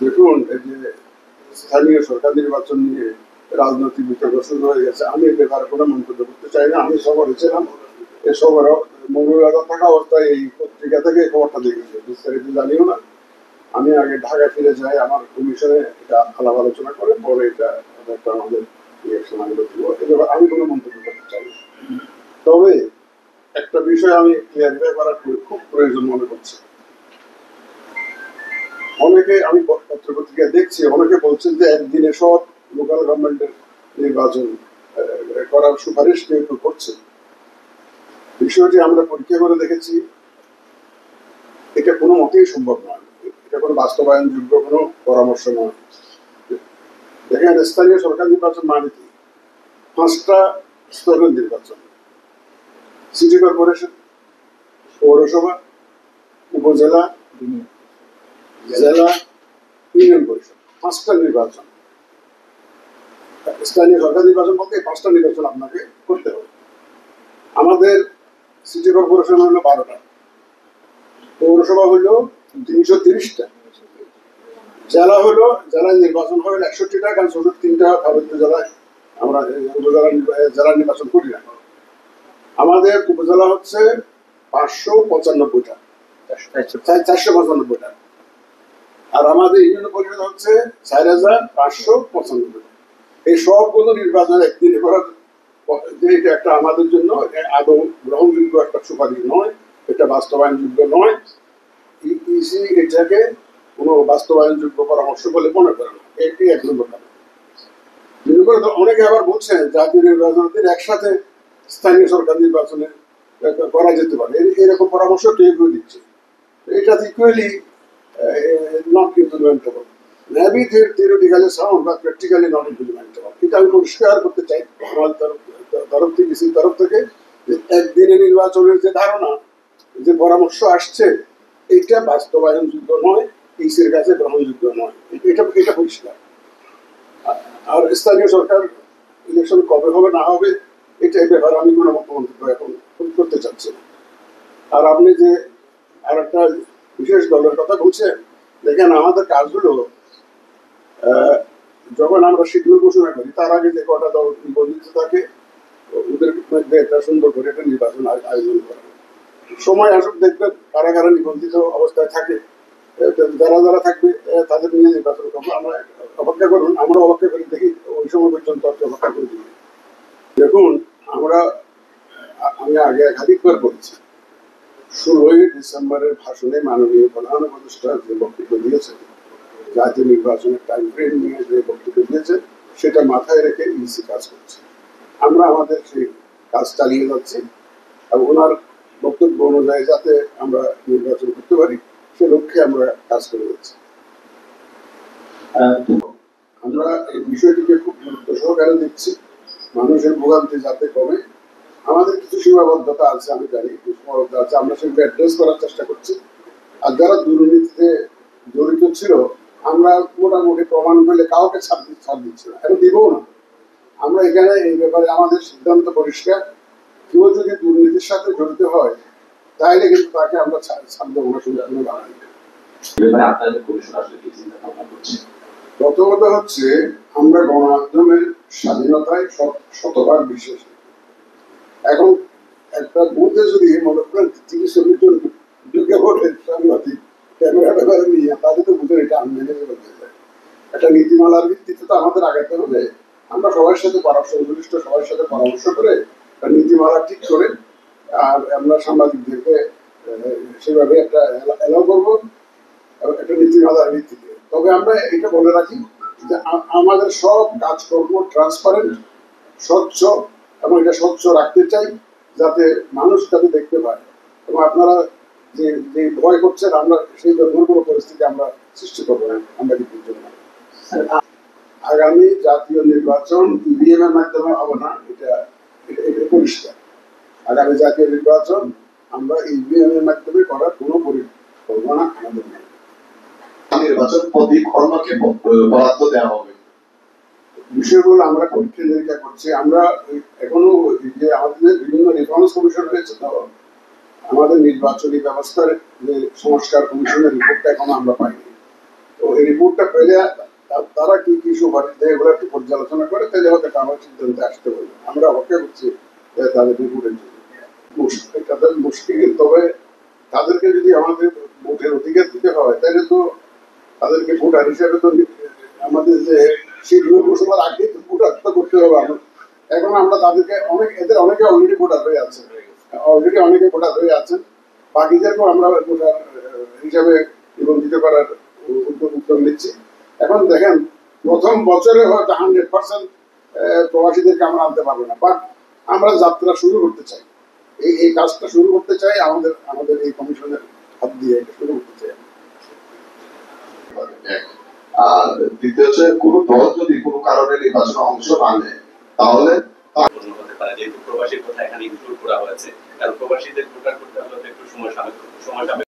দেখুন, এই যে স্থানীয় সরকার নির্বাচন নিয়ে রাজনৈতিক বিতর্ক শুরু হয়ে গেছে, আমি এ ব্যাপারে কোনো মন্তব্য করতে চাই না। আমি শহরে ছিলাম, এ শহরে মৌলভীবাজার থাকা অবস্থায় এই পত্রিকা থেকে এই খবরটা দেখেছি, বিস্তারিত জানিও না। আমি আগে ঢাকা ফিরে যাই, আমার কমিশনে এটা আলাপ আলোচনা করে পরে এটা একটা আমাদের রিয়াকশন আমি দিব। এবার আমি কোনো মন্তব্য করতে চাই না। তবে একটা বিষয় আমি ক্লিয়ারিফাই করার খুব প্রয়োজন মনে করছি। অনেকে আমি পত্রিকায় দেখছি, অনেকে বলছেন যে একদিনে সব লোকাল গভর্নমেন্টের নির্বাচন করার সুপারিশ কেউ কেউ করছে। বিষয়টি আমরা পরীক্ষা করে দেখেছি, এটা কোনো মতেই সম্ভব নয়। এটা কোনো বাস্তবায়নযোগ্য কোনো পরামর্শ নয়। দেখেন, স্থানীয় সরকার নির্বাচন মানে কি? 5টা স্তরের নির্বাচন: সিটি কর্পোরেশন, পৌরসভা, উপজেলা, জেলা, ইউনিয়ন পরিষদ। 5টা নির্বাচন। স্থানীয় সরকার নির্বাচন বলতে 5টা নির্বাচন আপনাকে করতে হবে। আমাদের সিটি কর্পোরেশন হলো 12টা, পৌরসভা হলো 330টা, জেলা হলো, জেলায় নির্বাচন হলো 61টা, কারণ 3টা পার্বত্য জেলায় আমরা জেলা নির্বাচন করি না। আমাদের উপজেলা হচ্ছে 595টা, 495টা, আর আমাদের ইউনিয়ন পরিষদ হচ্ছে 4595টা। এই সবগুলো নির্বাচন একদিনে করার যে এটা একটা আমাদের জন্য আদৌ গ্রহণযোগ্য একটা সুপারিশ নয়, এটা বাস্তবায়নযোগ্য নয়। ইসি এটাকে কোনো বাস্তবায়নযোগ্য পরামর্শ বলে মনে করে না। এটি এক নম্বর কথা। অনেকে আবার বলছেন জাতীয় নির্বাচনের একসাথে স্থানীয় সরকার নির্বাচনে করা যেতে পারে, এরকম পরামর্শ কেউ কেউ দিচ্ছে। এটা equally not implementable. Maybe theoretically sound but practically not implementable. এটা আমি পরিষ্কার করতে চাই আমার তরফ থেকে, ইসির তরফ থেকে, একদিনে নির্বাচনের যে ধারণা, যে পরামর্শ আসছে, এটা বাস্তবায়নযোগ্য নয়, ইসির কাছে গ্রহণযোগ্য নয়। এটা এটা পরিষ্কার। আর স্থানীয় সরকার ইলেকশন কবে হবে না হবে, এটা এই ব্যাপারে আমি কোনো মন্তব্য এখন করতে চাচ্ছি না। আর আপনি যে আর একটা বিশেষ দলের কথা বলছেন, দেখেন আমাদের কাজগুলো যখন আমরা শিডিউল ঘোষণা করি তার আগে যে কটা দল নিবন্ধিত থাকে ওদের মধ্যে একটা সুন্দর করে একটা নির্বাচন আয়োজন করা। সময় আসুক, দেখবেন কারা কারা নিবন্ধিত অবস্থায় থাকে, যারা যারা থাকবে তাদের নিয়ে নির্বাচন করবো। আমরা অপেক্ষা করুন, আমরা অপেক্ষা করি, দেখি ওই সময় পর্যন্ত অপেক্ষা করে দিই। দেখুন, আমি আগে একাধিকবার বলেছি, 16ই ডিসেম্বরের ভাষণে মাননীয় প্রধান উপদেষ্টা যে বক্তব্য দিয়েছেন, জাতীয় নির্বাচনের টাইম ফ্রেম নিয়ে যে বক্তব্য দিয়েছে, সেটা মাথায় রেখে ইসি কাজ করছে। আমরা আমাদের সেই কাজ চালিয়ে যাচ্ছি এবং ওনার বক্তব্য অনুযায়ী যাতে আমরা নির্বাচন করতে পারি সে লক্ষ্যে আমরা কাজ করে যাচ্ছি। আমরা এই বিষয়টিকে খুব গুরুত্ব সহকারে দেখছি, মানুষের ভোগান্তি যাতে কমে। আমাদের কিছু সীমাবদ্ধতা আছে, আমি জানি কিছু সীমাবদ্ধতা আছে, আমরা সেগুলো অ্যাড্রেস করার চেষ্টা করছি। আর যারা দুর্নীতিতে জড়িত ছিল, আমরা মোটামুটি প্রমাণ পেলে কাউকে ছাড় দিচ্ছি না, এবং দিবও না। আমরা এখানে এই ব্যাপারে আমাদের সিদ্ধান্ত পরিষ্কার, কেউ যদি দুর্নীতির সাথে জড়িত হয় তাহলে কিন্তু তাকে আমরা ছাড় দেবো না, সুযোগ বাড়াই। প্রথমত হচ্ছে, আমরা গণমাধ্যমের স্বাধীনতায় শতভাগ বিশ্বাস। এখন একটা বুথে যদি মনে করেন 30-40 জন ঢুকে পড়ে সাংবাদিক ক্যামেরা ব্যাপারে নিয়ে, তাহলে তো বুঝেন এটা আনমেনেজেবল হয়ে যায়। একটা নীতিমালার ভিত্তিতে তো আমাদের আগাতে হবে। আমরা সবার সাথে সংশ্লিষ্ট সবার সাথে পরামর্শ করে নীতিমালা ঠিক করে আর আমরা সাংবাদিকদেরকে সেভাবে একটা এলাও করবো একটা নীতিমালার ভিত্তিতে। তবে আমরা এটা বলে রাখি যে আমাদের সব কাজকর্ম ট্রান্সপারেন্ট, স্বচ্ছ, এবং এটা স্বচ্ছ রাখতে চাই যাতে মানুষ তাকে দেখতে পায়। এবং আপনারা যে ভয় করছেন, আমরা সেই ধরনের কোনো পরিস্থিতি আমরা সৃষ্টি করবো না সাংবাদিকদের জন্য। আগামী জাতীয় নির্বাচন ইভিএম এর মাধ্যমে হবে না, এটা পরিষ্কার। আগামী জাতীয় নির্বাচন আমরা ইভিএম এর মাধ্যমে করার কোনো পরিকল্পনা আমাদের নেই। নির্বাচন প্রতি খণ্ডকে বরাদ্দ দেওয়া হবে, বিষয়গুলো আমরা পরীক্ষা নিরীক্ষা করছি। আমরা এখনো যে আমাদের বিভিন্ন রিফর্মস কমিশন রয়েছে, তো আমাদের নির্বাচনী ব্যবস্থার যে সংস্কার কমিশনের রিপোর্টটা এখনো আমরা পাইনি। তো এই রিপোর্টটা পেলে তারা কি কি সুপারিশ দেয় এগুলো একটু পর্যালোচনা করে তাহলে হয়তো একটা আমার সিদ্ধান্তে আসতে পারবে। আমরা অপেক্ষা করছি তাদের রিপোর্টের জন্য। তাদের মুশকিল, তবে তাদেরকে যদি আমাদের ভোটের অধিকার দিতে হয় তাহলে তো তাদেরকে ভোটার হিসেবে তো আমাদের যে শীঘ্র ঘোষণার আগে ভোটার করতে হবে। এখন আমরা তাদেরকে এদের অনেকে অলরেডি ভোটার হয়ে আছে, অলরেডি অনেকে ভোটার হয়ে আছেন, বাকিদেরকেও আমরা ভোটার হিসাবে নিবন্ধিত করার উদ্যোগ নিচ্ছি। এখন দেখেন প্রথম বছরে হয়তো 100% প্রবাসীদেরকে আমরা আনতে পারবো না, বাট আমরা যাত্রা শুরু করতে চাই, এই কাজটা শুরু করতে চাই, আমাদের এই কমিশনের হাত দিয়ে শুরু করতে চাই। আর দ্বিতীয় হচ্ছে কোনো দল যদি কোনো কারণে নির্বাচনে অংশ না নেয় তাহলে হতে পারে, যেহেতু প্রবাসীর কথা এখানে ইনক্লুড করা হয়েছে, কারণ প্রবাসীদের ভোটার করতে হলে একটু সময় সাপেক্ষ